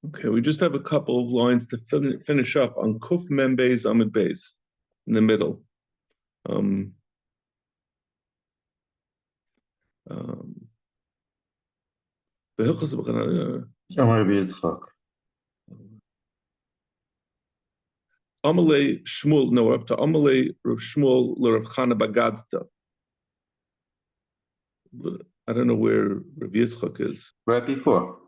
Okay, we just have a couple of lines to finish up on Kuf Mem Beis Amid Beis in the middle. Um, um, Amar Yitzchak. Amalei Shmuel, no, up to Amalei Rav Shmuel Rav Chana Bagadta. I don't know where Rav Yitzchak is. Right before.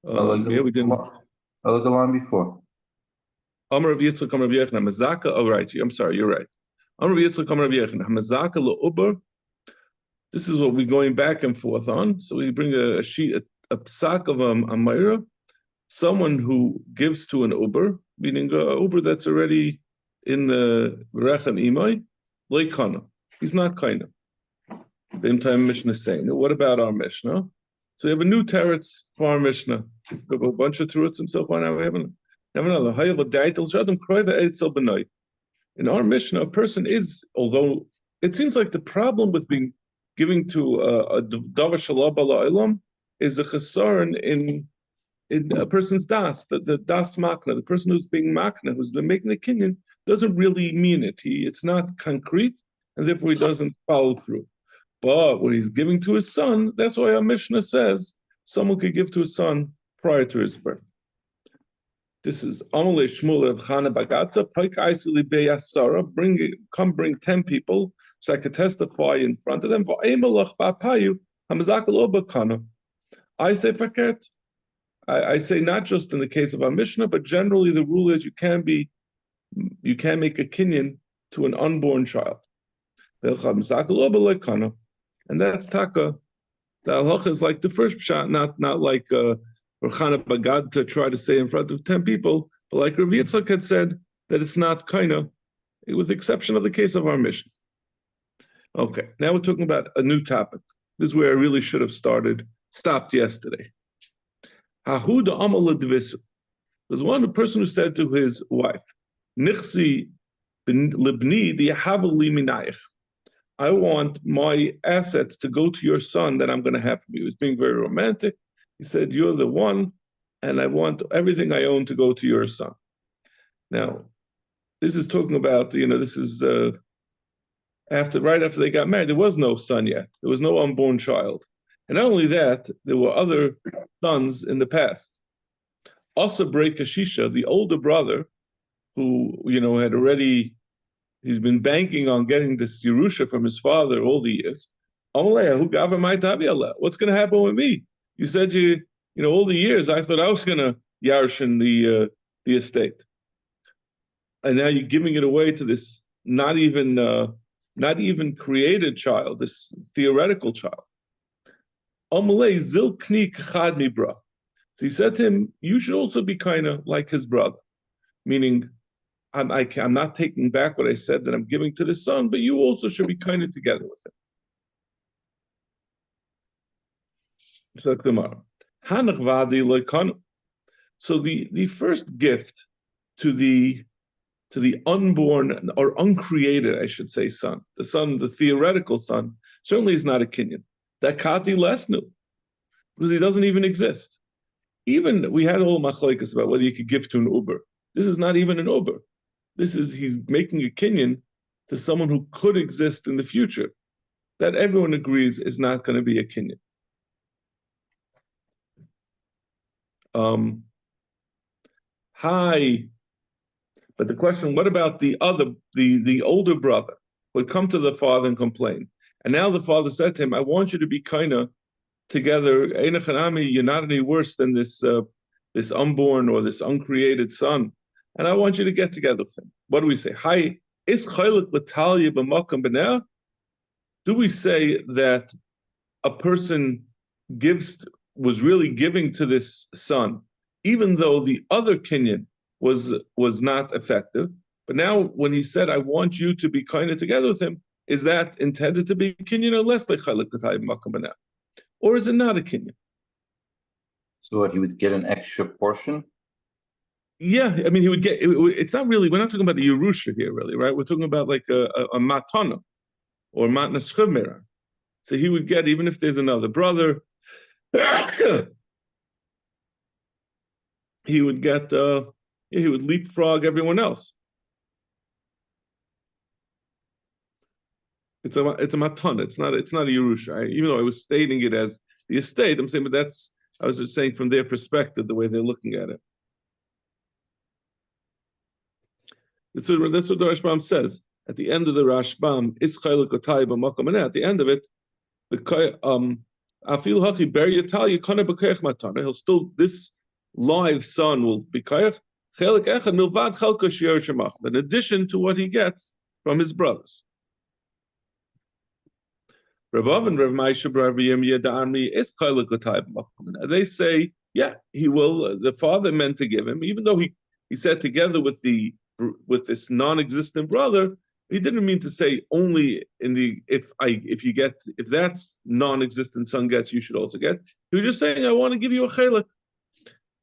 Yeah, we didn't. I'll look along before. Amar Rav Yitzchak, Amar Rav Yechon, Hamazaka. Oh, right. I'm sorry, you're right. Amar Rav Yitzchak, Amar Rav Yechon, Hamazaka le'uber. This is what we're going back and forth on. So we bring a sheet, a psak of Amayra, someone who gives to an Uber, meaning Uber that's already in the Rechem Imai, Leikana. He's not kind of. Same time Mishnah is saying. What about our Mishnah? So we have a new teretz for our Mishnah. We have a bunch of teretz so far now. We have another. In our Mishnah, a person is, although it seems like the problem with being giving to a davar shalab ala ilam is a chesaron in a person's das, the das makna, the person who's being makna, who's been making the kinyan, doesn't really mean it. It's not concrete, and therefore he doesn't follow through. But what he's giving to his son, that's why our Mishnah says someone could give to his son prior to his birth. This is Amalei Shmuel of Chana Bagata, Paik Aisili Beyasara, bring 10 people so I could testify in front of them. I say fakert. I say not just in the case of our Mishnah, but generally the rule is you can make a kinyan to an unborn child. And that's taka. The halacha is like the first pshat, not like Chana Bagad to try to say in front of 10 people, but like Rav Yitzchak had said that it's not kaina, with the exception of the case of our Mishnah. Okay, now we're talking about a new topic. This is where I really should have stopped yesterday. Hahuda Amal Dvisu. There's one person who said to his wife, Nichsi libni diyahavali minayich. I want my assets to go to your son that I'm going to have from you. He was being very romantic. He said, you're the one, and I want everything I own to go to your son. Now, this is talking about, this is right after they got married. There was no son yet. There was no unborn child. And not only that, there were other sons in the past. Asa Brei Kashisha, the older brother, who, had already, he's been banking on getting this Yerusha from his father all the years. What's going to happen with me? You said all the years I thought I was going to yarshin the estate, and now you're giving it away to this not even created child, this theoretical child. So he said to him, you should also be kind of like his brother, meaning I'm not taking back what I said that I'm giving to the son, but you also should be kind of together with him. So the first gift to the unborn or uncreated, I should say, son, the theoretical son, certainly is not a kinyan. That kati lesnu, because he doesn't even exist. Even we had a whole machlokes about whether you could give to an Uber. This is not even an Uber. He's making a kinyan to someone who could exist in the future. That everyone agrees is not going to be a kinyan. But the question, what about the older brother would come to the father and complain? And now the father said to him, I want you to be kind of together. You're not any worse than this unborn or this uncreated son. And I want you to get together with him. What do we say? Do we say that a person was really giving to this son, even though the other kinyan was not effective? But now when he said, I want you to be kind of together with him, is that intended to be kinyan or less like chalik l'tayib makam b'neh? Or is it not a kinyan? So what, he would get an extra portion? Yeah, I mean, he would get, it's not really, we're not talking about the Yerusha here, really, right? We're talking about like a matana or matna schumera. So he would get, even if there's another brother, he would get he would leapfrog everyone else. It's a matana. It's not a Yerusha. Even though I was stating it as the estate, I'm saying, but I was just saying from their perspective, the way they're looking at it. That's what the Rashbam says. At the end of the Rashbam, Ischayel Kotay b'makom, and at the end of it, the Afil Haki Ber Yatal Yekana b'Koyach Matana. He'll still, this live son will be Koyach Chelik Echad Milvad Chelka Shiur Shemach, in addition to what he gets from his brothers. Rav and Rav Maisha Rav Yirmiyah Da'armi is Koyach Kotay b'makom. They say, yeah, he will. The father meant to give him, even though he said together with this non-existent brother, he didn't mean to say only in the if that's non-existent son gets, you should also get. He was just saying, I want to give you a chelik.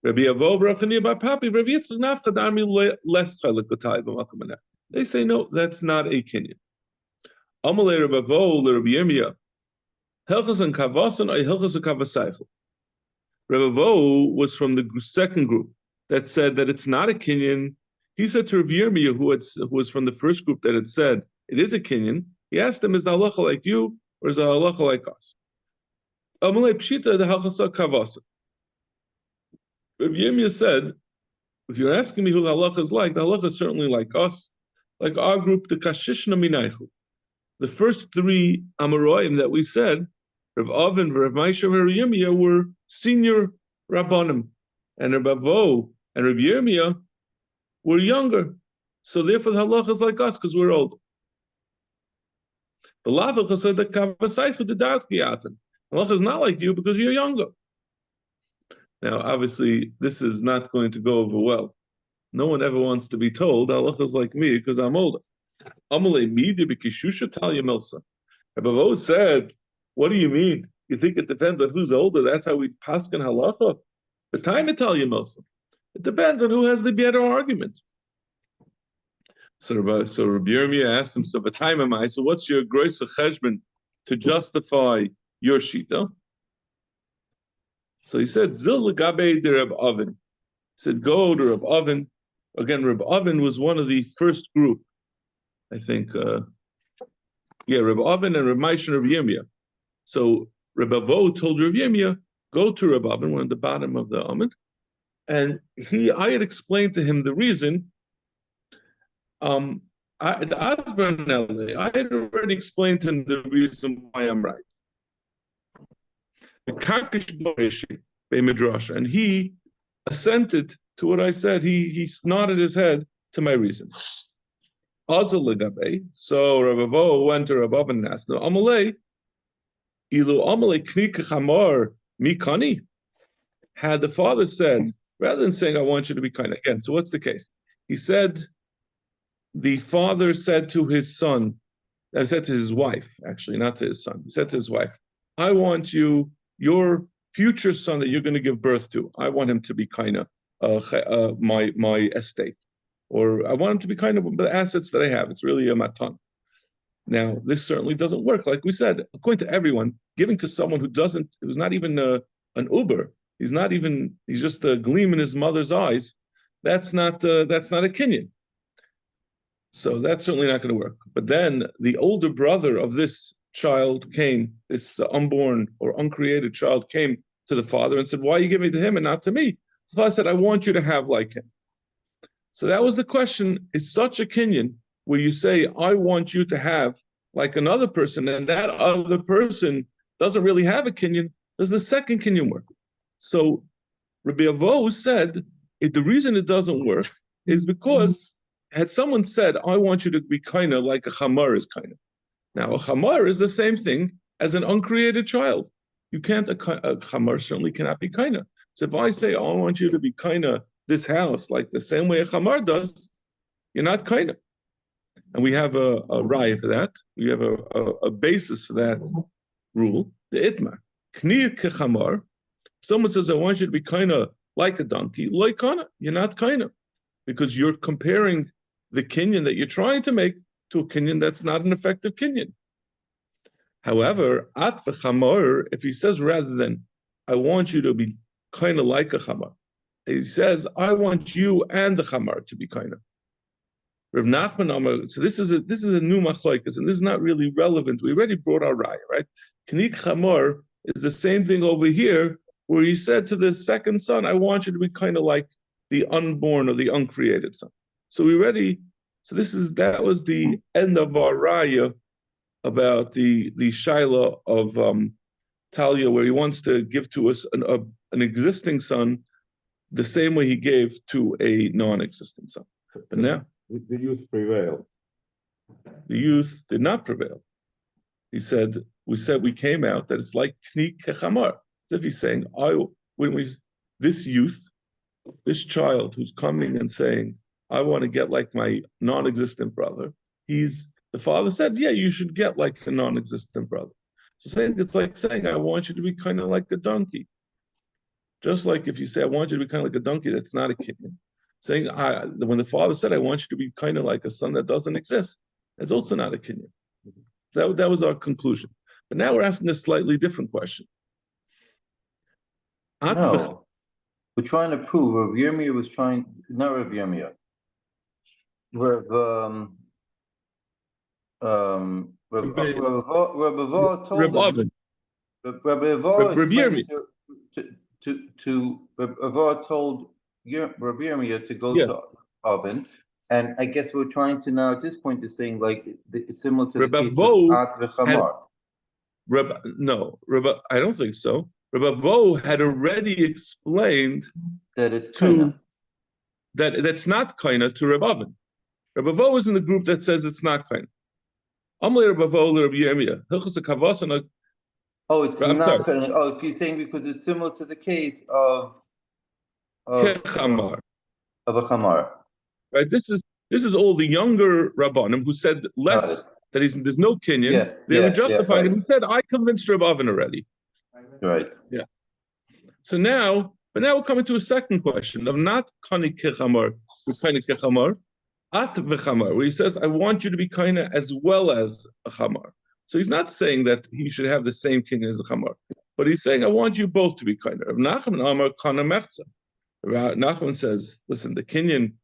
Rabbi Avo Brachani by Papi, Rabbi Yitzchak Nafcha Darmi less chelik l'tai b'makom. They say no, that's not a kinyan. Amalei Rabbi Avo Rabbi Yirmiyah Hilchos and Kavason or Hilchos and Kavasaychel. Rabbi Avo was from the second group that said that it's not a kinyan. He said to Rabbi Yirmiyah, who was from the first group that had said it is a kinyan, he asked him, is the halacha like you, or is the halacha like us? Amalei Pshita, the halacha kavasa. Rabbi Yirmiyah said, if you're asking me who the halacha is like, the halacha is certainly like us, like our group, the Kashishna Minaychu. The first three Amoraim that we said, Rav Avin, Rav Maisha, and Rabbi Yirmiyah were senior Rabbanim, and Rav Avo and Rabbi Yirmiyah we're younger, so therefore the halacha is like us because we're older. The halacha said that kavasaychu the da'at kiyatan. Halacha is not like you because you're younger. Now, obviously, this is not going to go over well. No one ever wants to be told halacha is like me because I'm older. Amalei midi b'kishusha talya milsa. Rabbi Avo said, "What do you mean? You think it depends on who's older? That's how we paskin halacha? The time to tell you milsa. It depends on who has the better argument." So Rabbi Yirmiyah asked him, so what's your gross cheshbon to justify your shita? So he said, Zil legabe de Reb Avin. He said, go to Reb Avin. Again, Reb Avin was one of the first group, I think. Reb Avin and Reb Maisha and Reb Yirmiyah. So Reb Avo told Reb Yirmiyah, go to Reb Avin, one at the bottom of the Amid, and I had explained to him the reason. I had already explained to him the reason why I'm right. The Karkish Borishi, Midrash, and he assented to what I said. He nodded his head to my reason. So Rav Avo went to Rav Avin and asked, Amalei, ilu Amalei knika chamor mikani. Had the father said, rather than saying, I want you to be kind, again, so what's the case? He said, the father said to his son, I said to his wife, actually, not to his son. He said to his wife, I want you, your future son that you're going to give birth to, I want him to be kind of my estate. Or I want him to be kind of the assets that I have. It's really a matan. Now, this certainly doesn't work. Like we said, according to everyone, giving to someone who's not even an Uber, he's just a gleam in his mother's eyes, that's not a kinyan. So that's certainly not going to work. But then the older brother of this child came, this unborn or uncreated child came to the father and said, why are you giving it to him and not to me? The father said, I want you to have like him. So that was the question, is such a kinyan where you say, I want you to have like another person, and that other person doesn't really have a kinyan, does the second kinyan work? So Rabbi Avo said, the reason it doesn't work is because had someone said, I want you to be kind of like a chamar is kind of. Now, a chamar is the same thing as an uncreated child. You can't, a chamar certainly cannot be kind of. So if I say, oh, I want you to be kind of this house, like the same way a chamar does, you're not kind of. And we have a raya for that. We have a basis for that rule, the itmar. Knir kechamar. Someone says, I want you to be kind of like a donkey, like kind of. You're not kind of. Because you're comparing the kinyan that you're trying to make to a kinyan that's not an effective kinyan. However, at v'chamor, if he says rather than I want you to be kind of like a chamar, he says, I want you and the chamar to be kind of. Rav Nachman Amar, so this is a new machlokes, and this is not really relevant. We already brought our raya, right? Knik chamar is the same thing over here, where he said to the second son, I want you to be kind of like the unborn or the uncreated son. So that was the end of our raya about the shaila of Talia, where he wants to give to us an existing son the same way he gave to a non-existent son. But now the youth prevailed. The youth did not prevail. He said, we came out that it's like knik kechamar. As if he's saying, this youth, this child who's coming and saying, I want to get like my non-existent brother, the father said, yeah, you should get like the non-existent brother. So it's like saying, I want you to be kind of like a donkey. Just like if you say, I want you to be kind of like a donkey, that's not a kinyan. Saying, when the father said, I want you to be kind of like a son that doesn't exist, it's also not a kinyan. That was our conclusion. But now we're asking a slightly different question. No, we're trying to prove. Rav Yirmiyah was trying, not Rav Yirmiyah. Rav Ava told him. Rav Ava explained to Rav Ava told Rav Yirmiyah to go to Oven, and I guess we're trying to now at this point is saying like it's similar to the case of At v'Chamar. I don't think so. Rabbi Vo had already explained that it's kaina. That's not kaina to Rabbi Oven. Rabbi Vo is in the group that says it's not kaina. Amalei Rabbi Vo Rabbi Yirmiyah. Oh, it's not kaina. Oh, you're saying because it's similar to the case of a chamar. Right. This is all the younger Rabbanim who said less that there's no kinyan. They were justifying it. He said, I convinced Rabbi Oven already. Right. Yeah. So now we're coming to a second question of not kani kechamar, kani kechamar, at v'chamar, where he says, I want you to be kaina as well as a chamar. So he's not saying that he should have the same kinyan as a chamar, but he's saying, I want you both to be kaina. Rav Nachman Amar kana mechza. Nachman says, listen, the kinyan,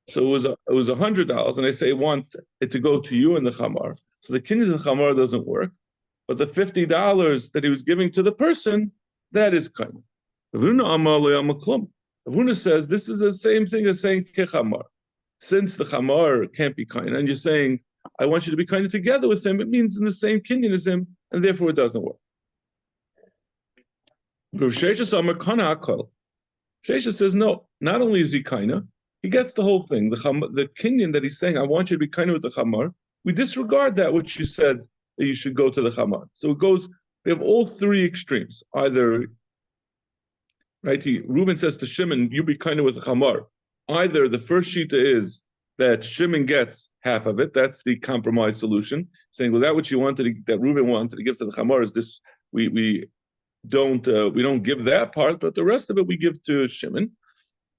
so it was $100, and they say, I want it to go to you and the chamar. So the kinyan of the chamar doesn't work. But the $50 that he was giving to the person, that is kaina. Ravuna says this is the same thing as saying kechamar. Since the chamar can't be kaina, and you're saying, I want you to be kaina together with him, it means in the same kinyan as him, and therefore it doesn't work. Shesha says, no, not only is he kaina, he gets the whole thing. The kinyan that he's saying, I want you to be kaina with the chamar, we disregard that which you said that you should go to the chamar. So it goes, we have all three extremes. Either, right, Reuben says to Shimon, you be kind of with the chamar. Either the first shita is that Shimon gets half of it, that's the compromise solution, saying, well, that which you wanted, that Reuben wanted to give to the chamar is this, we don't give that part, but the rest of it we give to Shimon.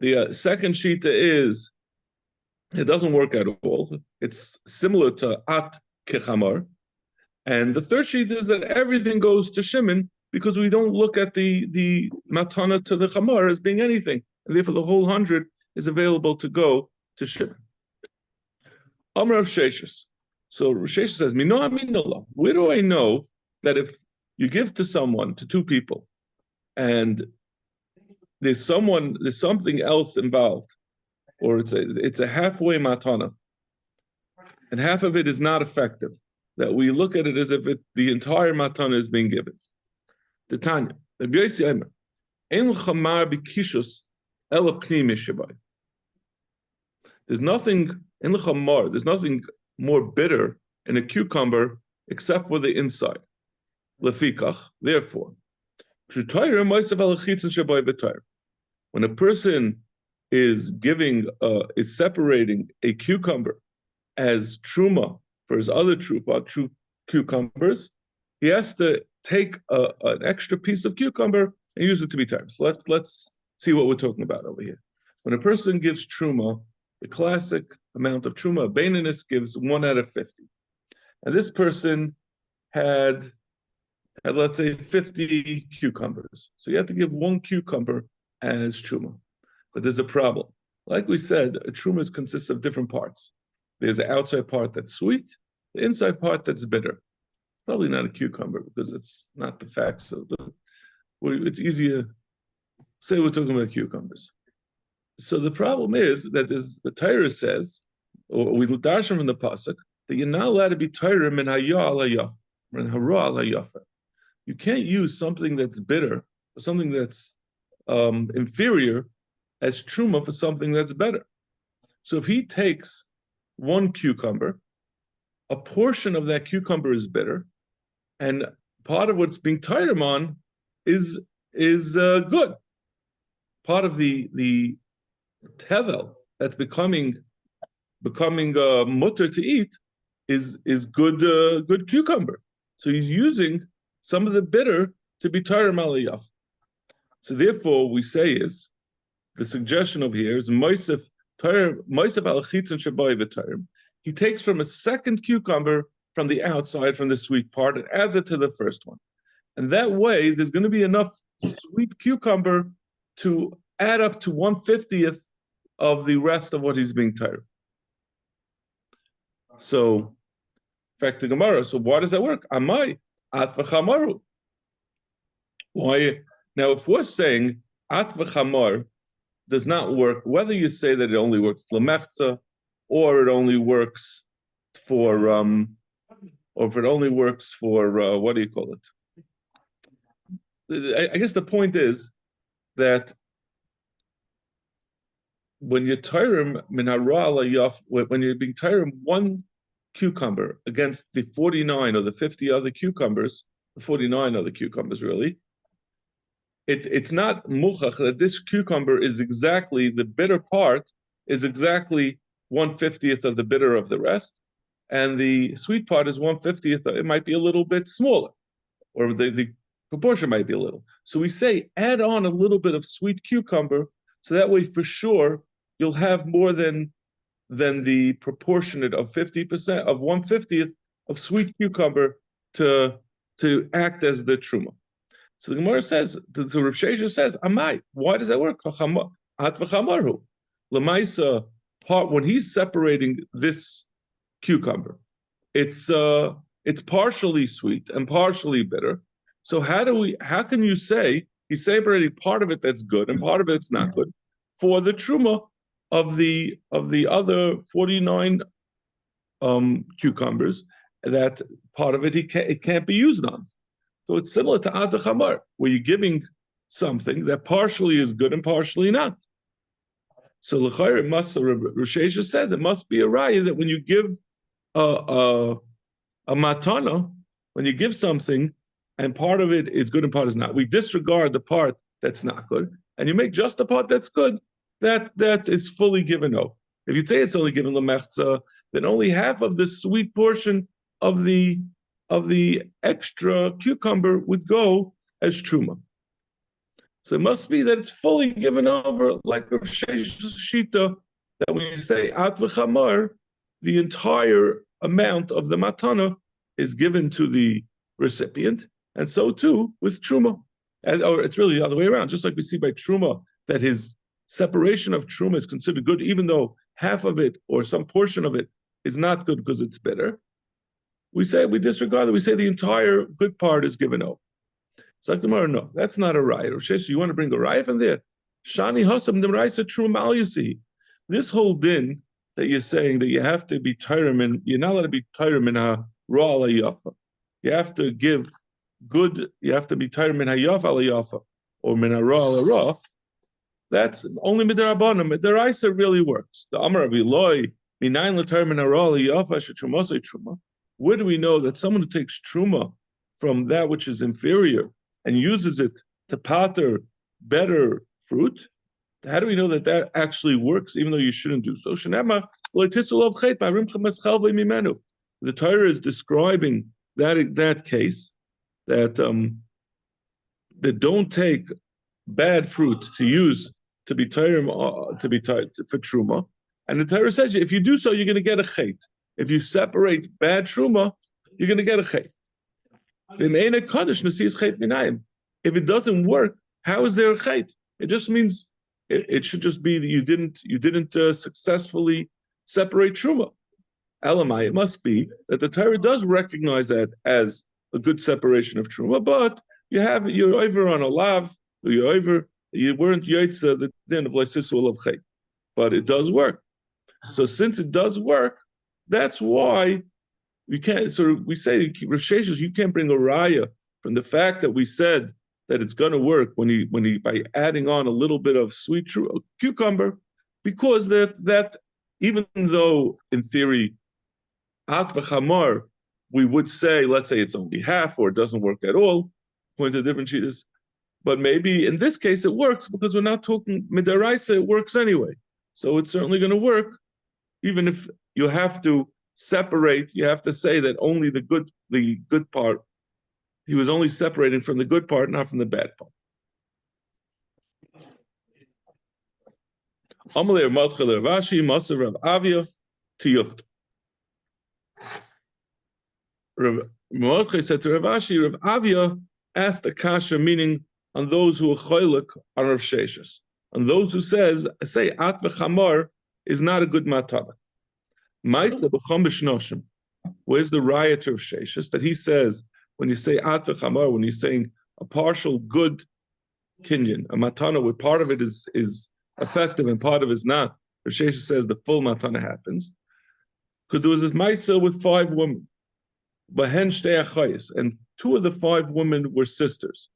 The second shita is, it doesn't work at all. It's similar to at kechamar. And the third sheet is that everything goes to Shimon because we don't look at the matana to the chamar as being anything. And therefore the whole 100 is available to go to Shimon. Amar of Sheshus. So Sheshus says, Mino aminullah. Where do I know that if you give to someone, to two people, and there's something else involved, or it's a halfway matana, and half of it is not effective, that we look at it as if the entire matana is being given. The Tanya, there's nothing in the chamar, there's nothing more bitter in a cucumber except for the inside. Lefikach, therefore, when a person is separating a cucumber as truma for his other cucumbers, he has to take an extra piece of cucumber and use it to be tired. So let's see what we're talking about over here. When a person gives truma, the classic amount of truma, Baininus gives 1 out of 50. And this person had let's say 50 cucumbers. So you have to give 1 cucumber as truma. But there's a problem. Like we said, a truma consists of different parts. There's the outside part that's sweet, the inside part that's bitter. Probably not a cucumber because it's not the facts of the. It's easier. Say we're talking about cucumbers. So the problem is that the Torah says, or we darshan from the pasuk, that you're not allowed to be Torah min hayah al hayaf, min hara al hayafa. You can't use something that's bitter or something that's inferior as truma for something that's better. So if he takes one cucumber, a portion of that cucumber is bitter, and part of what's being Torah on is good. Part of the tevel that's becoming mutter to eat is good cucumber. So he's using some of the bitter to be Torah malayaf. So therefore, we say is the suggestion over here is moisef al chitzon shabai v'Torah. He takes from a second cucumber from the outside, from the sweet part, and adds it to the first one. And that way, there's going to be enough sweet cucumber to add up to 1/50th of the rest of what he's being Torah. So, back to Gemara. So why does that work? Amai at v'chamaru. Why? Now, if we're saying at v'chamar does not work, whether you say that it only works lemechza, or it only works for or if it only works for what do you call it? I guess the point is that when you're Torah min hara al hayaf, when you're being Torah one cucumber against the 49 or the 50 other cucumbers, the 49 other cucumbers really, it's not muchach that this cucumber is exactly, the bitter part is exactly 1/50th of the bitter of the rest, and the sweet part is 1/50th. It might be a little bit smaller, or the proportion might be a little. So we say add on a little bit of sweet cucumber, so that way for sure you'll have more than the proportionate of 50% of 1/50th of sweet cucumber to act as the truma. So the Gemara says, the Rav Shesha says, Amai, why does that work? At v'chamarhu. Lemaisa, when he's separating this cucumber, it's partially sweet and partially bitter. So how can you say he's separating part of it that's good and part of it's not good for the truma of the other 49 cucumbers, that part of it can't be used on. So it's similar to Ad Chamar, where you're giving something that partially is good and partially not. So l'chayr, it must, Rav Shesha says, it must be a raya that when you give a matana, when you give something and part of it is good and part is not, we disregard the part that's not good, and you make just the part that's good, that is fully given out. If you say it's only given lemechza, then only half of the sweet portion of the extra cucumber would go as truma. So it must be that it's fully given over, like Rav Shesha's shita, that when you say at v'chamar, the entire amount of the matana is given to the recipient, and so too with truma. Or it's really the other way around, just like we see by truma, that his separation of truma is considered good, even though half of it or some portion of it is not good because it's bitter. We disregard that. We say the entire good part is given over. It's like tomorrow, no, that's not a raya. Shesh, you want to bring a raya from there? Shani hasam demraisa truma al yasi. This whole din that you're saying that you have to be tyramin, you're not allowed to be tyramin ha ra ala yafa. You have to give good. You have to be tyramin ha yafa ala yafa or min ra ala ra. That's only midarabanim. Midaraisa really works. The Amar of Eloi minayin l'tyramin ha ra ala yafa shetrumosei truma. Where do we know that someone who takes truma from that which is inferior and uses it to pater better fruit? How do we know that that actually works, even though you shouldn't do so? The Torah is describing that case that don't take bad fruit to use to be for truma, and the Torah says if you do so, you're going to get a chait. If you separate bad truma, you're going to get a chait. If it doesn't work, how is there a chait? It just means It should just be that you didn't successfully separate truma. Elamai, it must be that the Torah does recognize that as a good separation of truma, but you're over on a lav, you weren't yaitza the din of leisisu alav chay, but it does work. So since it does work, that's why we can't. So we say Rav Sheshes, you can't bring a raya from the fact that we said that it's going to work when he by adding on a little bit of sweet cucumber, because that even though in theory at v'chamar we would say, let's say it's only half or it doesn't work at all, according to different cheetahs, but maybe in this case it works because we're not talking midaraisa, it works anyway. So it's certainly going to work, even if you have to separate, you have to say that only the good part, he was only separating from the good part, not from the bad part. Amalei Matchel Ravashi, Maser Rav Avia, Tiyuft. Mordechai said to Ravashi, Rav Avia asked a kasha, meaning on those who are choylek on Rav Sheshes, on those who say at v'chamar is not a good matana. Ma'ita b'cham b'shnoshim. Where's the raya to Rav Sheshes that he says when you say at v'chamar, when you're saying a partial good kinyan, a matana where part of it is effective and part of it is not? Rav Sheshes says the full matana happens because there was this ma'isa with 5 women. And 2 of the 5 women were sisters.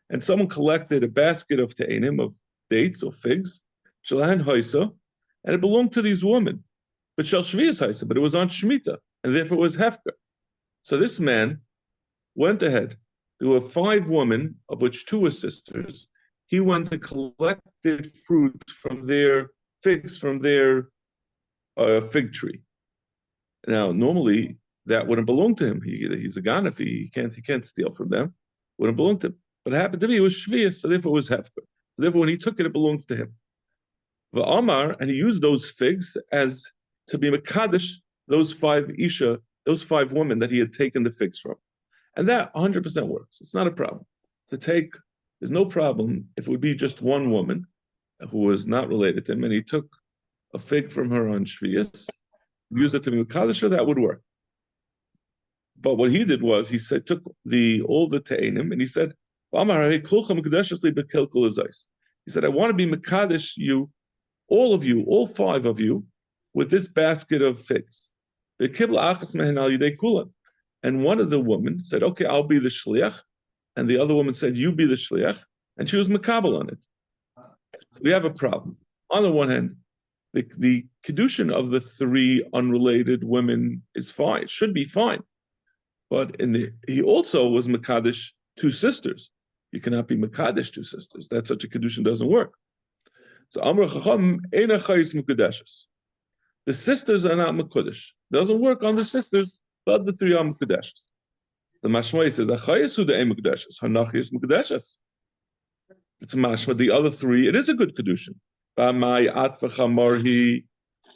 And someone collected a basket of te'enim, of dates or figs, and it belonged to these women. But it was on Shemitah, and therefore it was hefker. So this man went ahead. There were 5 women, of which 2 were sisters. He went and collected fruit from their figs, from their fig tree. Now, normally that wouldn't belong to him. He's a ganef. He can't steal from them. Wouldn't belong to him. But it happened to be it was shvius, so therefore it was hefker. Therefore, when he took it, it belongs to him. V'amar, and he used those figs as to be mekadesh those 5 isha, those 5 women that he had taken the figs from, and that 100% works. It's not a problem to take. There's no problem if it would be just one woman who was not related to him, and he took a fig from her on shvius. Use it to be Kaddish, that would work. But what he did was he said, took all the te'enim and he said, he said, I want to be Mekadesh you, all 5 of you, with this basket of figs. And one of the women said, okay, I'll be the shliach. And the other woman said, you be the shliach. And she was makabel on it. We have a problem. On the one hand, the kedushin of the 3 unrelated women is fine, should be fine. But he also was Mekadesh 2 sisters. You cannot be Mekadesh 2 sisters. That such a kedushin doesn't work. So Amr Chacham Eina Chayis Mekudeshes. The sisters are not Mekudesh. Doesn't work on the sisters, but the 3 are Mekudeshes. The Mashmai says, Achayis Hu De'em Mekudeshes, Hanachis Mekudeshes. It's Mashma. The other 3, it is a good kedushin.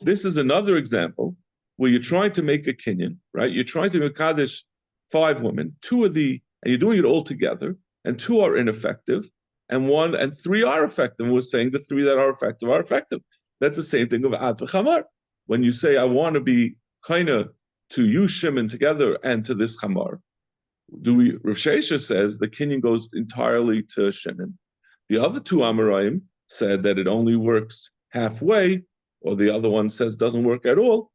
This is another example where you're trying to make a kinyan, right? You're trying to mekadesh 5 women, and you're doing it all together, and 2 are ineffective, and 3 are effective. We're saying the 3 that are effective are effective. That's the same thing of ad v'chamar. When you say, I want to be kind of to you, Shimon, together, and to this chamar, Rav Shesha says the kinyan goes entirely to Shimon. The other 2 Amoraim said that it only works halfway, or the other one says doesn't work at all.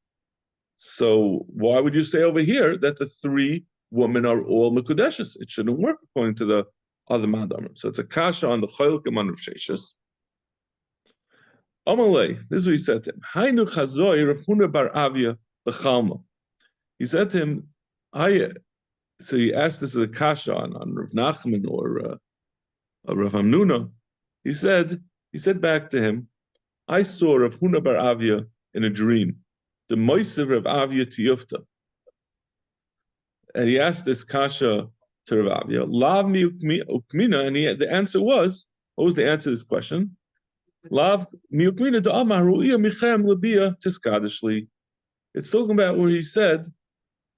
So why would you say over here that the 3 women are all mekudeshes? It shouldn't work according to the other madamim. So it's a kasha on the choylkem on Rav Sheshes. Amalei, this is what he said to him. Hainu chazoi Rav Huna bar Avia b'chalma. He said to him, so he asked this as a kasha on Rav Nachman or Rav Hamnuna. He said back to him, I saw Rav Huna bar Avia in a dream, the Moisev Rav Avia Tiyufta. And he asked this kasha to Rav Avia, Lav mi ukmina, and the answer was, what was the answer to this question? Lav mi ukmina da amar ru'ia michem labia tiskadishli. It's talking about where he said,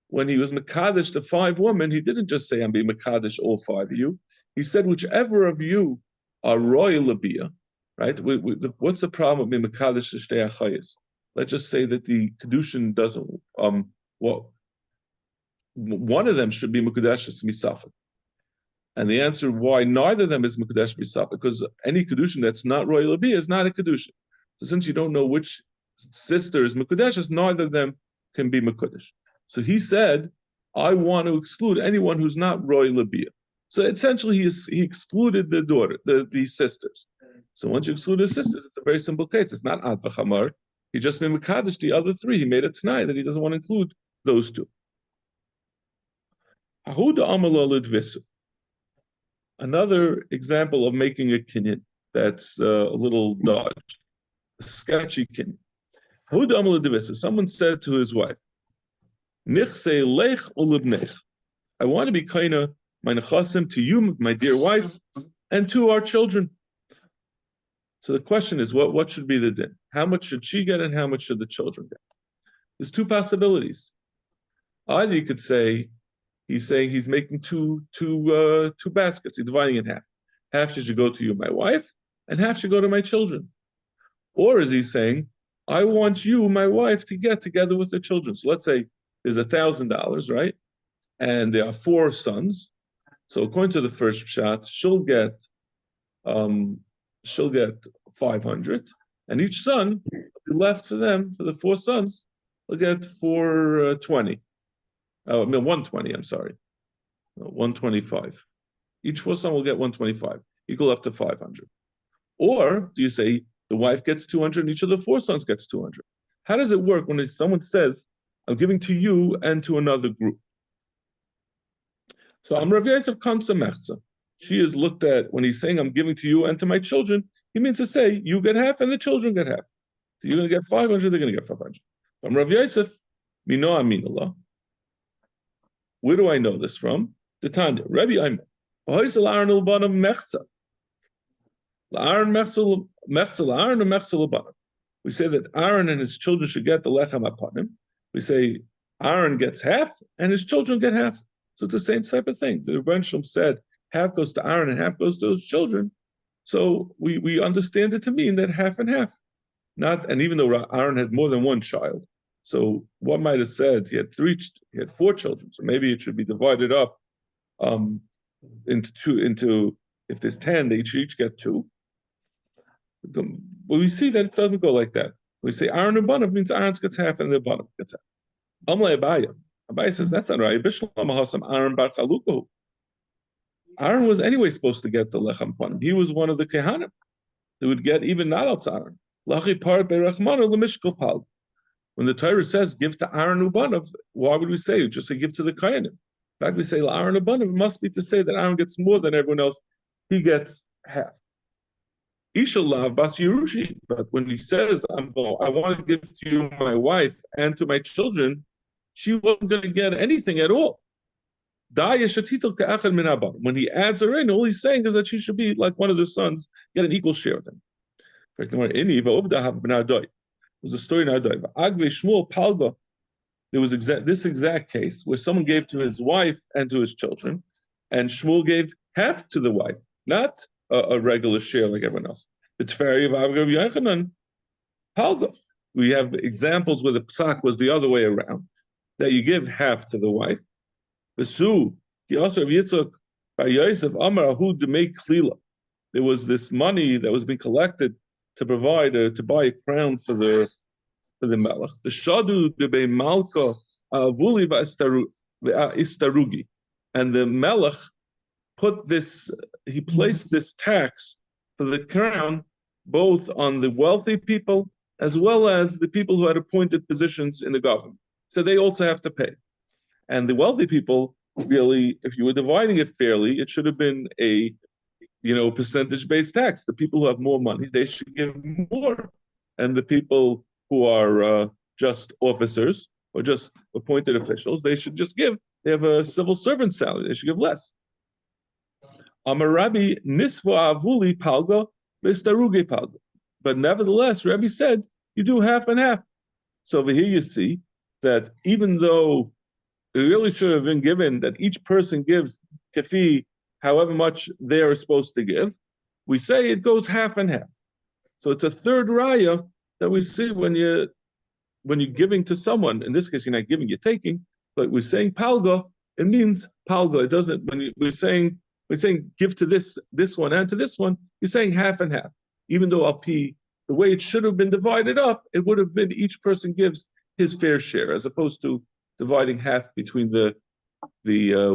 when he was Mekadesh the 5 women, he didn't just say, I'm being Mekadesh all 5 of you. He said, whichever of you are royal labia, right? What's the problem with Mekadesh Shtei Achayis? Let's just say that the Kedushin doesn't, one of them should be Mekadesh Misafik. And the answer why neither of them is Mekadesh Misafik, because any Kedushin that's not royal labia is not a Kedushin. So since you don't know which sister is Mekadesh, neither of them can be Mekadesh. So he said, I want to exclude anyone who's not royal labia. So essentially, he excluded the sisters. So once you exclude the sisters, it's a very simple case. It's not Ad B'Chamar. He just made Mekadesh the other three. He made it tonight that he doesn't want to include those two. Another example of making a kinyan that's a little dodge, a sketchy kinyan. Someone said to his wife, I want to be kind of my nechasim to you, my dear wife, and to our children. So the question is, what should be the din? How much should she get and how much should the children get? There's two possibilities. Either you could say, he's saying he's making two baskets, he's dividing it in half. Half should go to you, my wife, and half should go to my children. Or is he saying, I want you, my wife, to get together with the children. So let's say there's $1,000, right? And there are 4 sons. So according to the first shot, she'll get 500, and each son will be left for them, for the 4 sons, will get 420. 120, I'm sorry. 125. Each 4 son will get 125, equal up to 500. Or do you say the wife gets 200 and each of the 4 sons gets 200? How does it work when someone says, I'm giving to you and to another group? So Rav Yosef Kamsa Mechza. She is looked at, when he's saying, I'm giving to you and to my children, he means to say, you get half and the children get half. So you're going to get 500, they're going to get 500. From Rav Yosef, Mino Aminallah. Where do I know this from? The Tanya. Rabbi Ayman. We say that Aaron and his children should get the lechem apanim. We say Aaron gets half and his children get half. So it's the same type of thing. The Rebbe Shalom said half goes to Aaron and half goes to his children. So we understand it to mean that half and half. And even though Aaron had more than one child, so one might have said he had 4 children. So maybe it should be divided up into if there's 10, they each get 2. But we see that it doesn't go like that. We say Aaron and Banav means Aaron gets half and the Banav gets half. Amle Abaya. Abaya says that's not right. Aaron was anyway supposed to get the lechem panim. He was one of the kehanim. He would get even not out Aaron. When the Torah says give to Aaron Ubanav, why would we say just say give to the Kohanim? In fact, we say Aaron Ubanav, it must be to say that Aaron gets more than everyone else. He gets half. Ishalav Bas Yerushi, but when he says I want to give to you my wife and to my children, she wasn't going to get anything at all. When he adds her in, all he's saying is that she should be like one of the sons, get an equal share of them. There's a story in Adoi. There was this exact case where someone gave to his wife and to his children, and Shmuel gave half to the wife, not a regular share like everyone else. The Teferi of Rav Yochanan, Palga. We have examples where the psak was the other way around, that you give half to the wife. Besu, he also Yitzchak by Yosef Amar Ahu to make klila. There was this money that was being collected to provide to buy a crown for the melech. The shadu de be malka avuli istarugi, and the melech he placed this tax for the crown both on the wealthy people as well as the people who had appointed positions in the government. So they also have to pay. And the wealthy people, really, if you were dividing it fairly, it should have been a percentage-based tax. The people who have more money, they should give more. And the people who are just officers or just appointed officials, they should just give. They have a civil servant salary. They should give less. Amarabi nisva avuli palga v'staruge palga. But nevertheless, Rabbi said, you do half and half. So over here you see that even though it really should have been given that each person gives kefi however much they are supposed to give, we say it goes half and half. So it's a third raya that we see when you're giving to someone. In this case, you're not giving, you're taking. But we're saying palga, it means palga. It doesn't. We're saying give to this one and to this one. You're saying half and half. Even though the way it should have been divided up, it would have been each person gives his fair share, as opposed to dividing half between the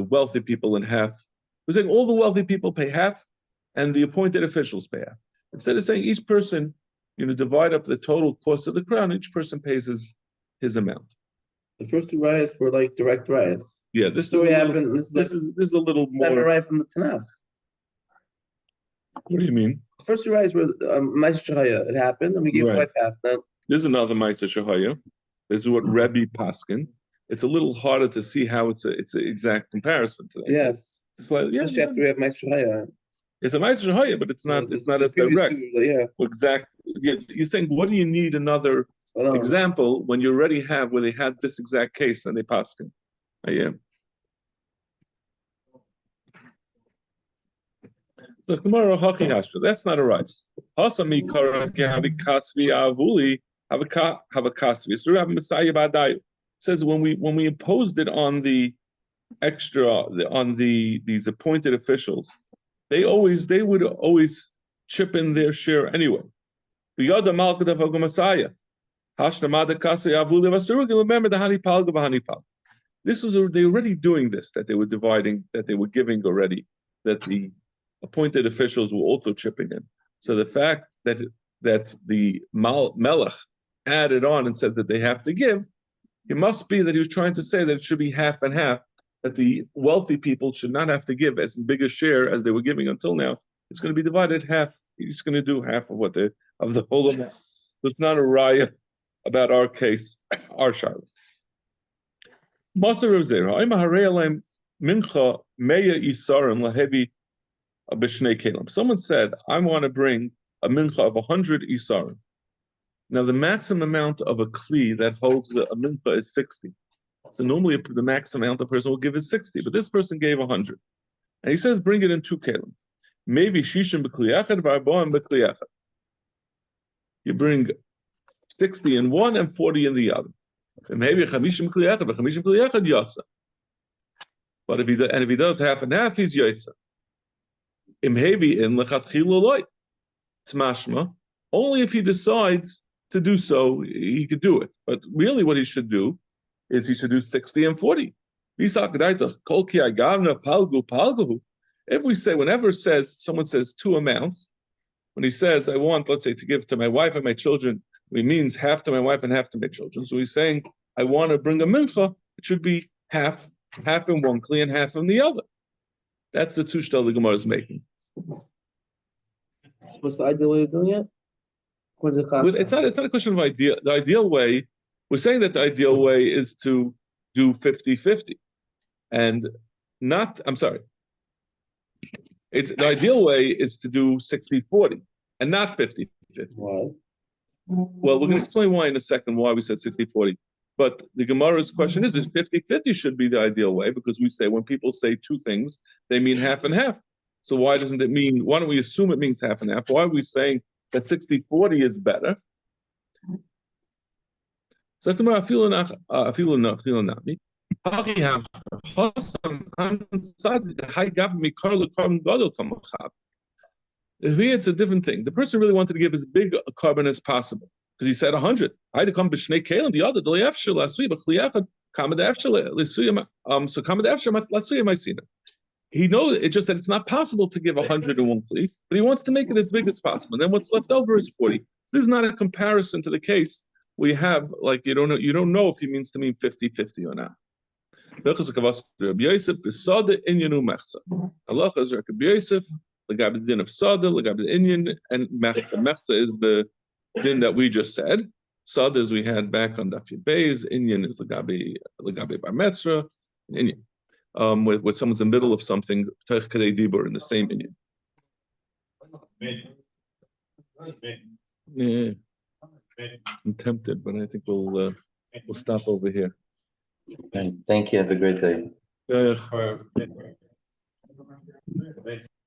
wealthy people and half. We're saying all the wealthy people pay half, and the appointed officials pay half. Instead of saying each person, divide up the total cost of the crown, each person pays his amount. The first two riots were like direct riots. Yeah, this is a little more. Right from the Tanakh. What do you mean? The first two riots were Ma'aseh Shahaya. It happened, and we gave wife half. Then there's another Ma'aseh Shahaya. This is what Rebbe Paskin. It's a little harder to see how it's an exact comparison to that. Yes. It's like, especially after we have Ma'aseh Shahaya. It's a Ma'aseh Shahaya, but it's not as direct. Exactly. You're saying, what do you need another example when you already have where they had this exact case and they passed him? So tomorrow, that's not a right. Hasami karaki havikasvi avuli havakasvi. So Rabbi Messiah Badai says when we imposed it on the extra on these appointed officials, they would always chip in their share anyway. Remember the Hani Palga Bahani Pal. They already doing this, that they were dividing, that they were giving already, that the appointed officials were also chipping in. So the fact that the Melech added on and said that they have to give, it must be that he was trying to say that it should be half and half, that the wealthy people should not have to give as big a share as they were giving until now. It's going to be divided half. He's going to do half of the whole amount. So it's not a raya about our case, our shiloh. Someone said, I want to bring a mincha of 100 isarim. Now the maximum amount of a kli that holds a mincha is 60. So normally the maximum amount a person will give is 60, but this person gave 100. And he says, bring it in 2 kelim. Maybe shishim b'kliyachad v'arboim b'kliyachad. You bring 60 in one and 40 in the other. And maybe chamishim b'kliyachad v'chamishim b'kliyachad yotza. But if he does half and half, he's yotza. Imhebi in lechatchila loy. Tmashma. Only if he decides to do so, he could do it. But really what he should do is he should do 60 and 40. If we say, whenever someone says 2 amounts, when he says, I want, let's say, to give to my wife and my children, it means half to my wife and half to my children. So he's saying, I want to bring a mincha, it should be half in one kli and half in the other. That's the tushta the Gemara is making. What's the ideal way of doing it? It's not a question of idea. The ideal way, we're saying that the ideal way is to do 50-50. And not, I'm sorry. The ideal way is to do 60-40 and not 50-50. Why? Well, we're going to explain why in a second, why we said 60-40. But the Gemara's question is 50-50 should be the ideal way, because we say when people say 2 things, they mean half and half. So why don't we assume it means half and half? Why are we saying that 60-40 is better? So the here it's a different thing. The person really wanted to give as big a carbon as possible, because he said 100. I had to come b'shnei kelim, the other he knows it's just that it's not possible to give 100 in one kli, but he wants to make it as big as possible. And then what's left over is 40. This is not a comparison to the case we have, like you don't know if he means to mean 50-50 or not. Allah is Rabbi Yosef, the din of Sada, the Indian, and Mechza. Mechza is the din that we just said. Sada is we had back on Daf Yud Beis. Indian is Lagabi Bar Metzra. Indian. With someone's in the middle of something, in the same Indian. Yeah. I'm tempted, but I think we'll stop over here. Thank you. Have a great day. Amen.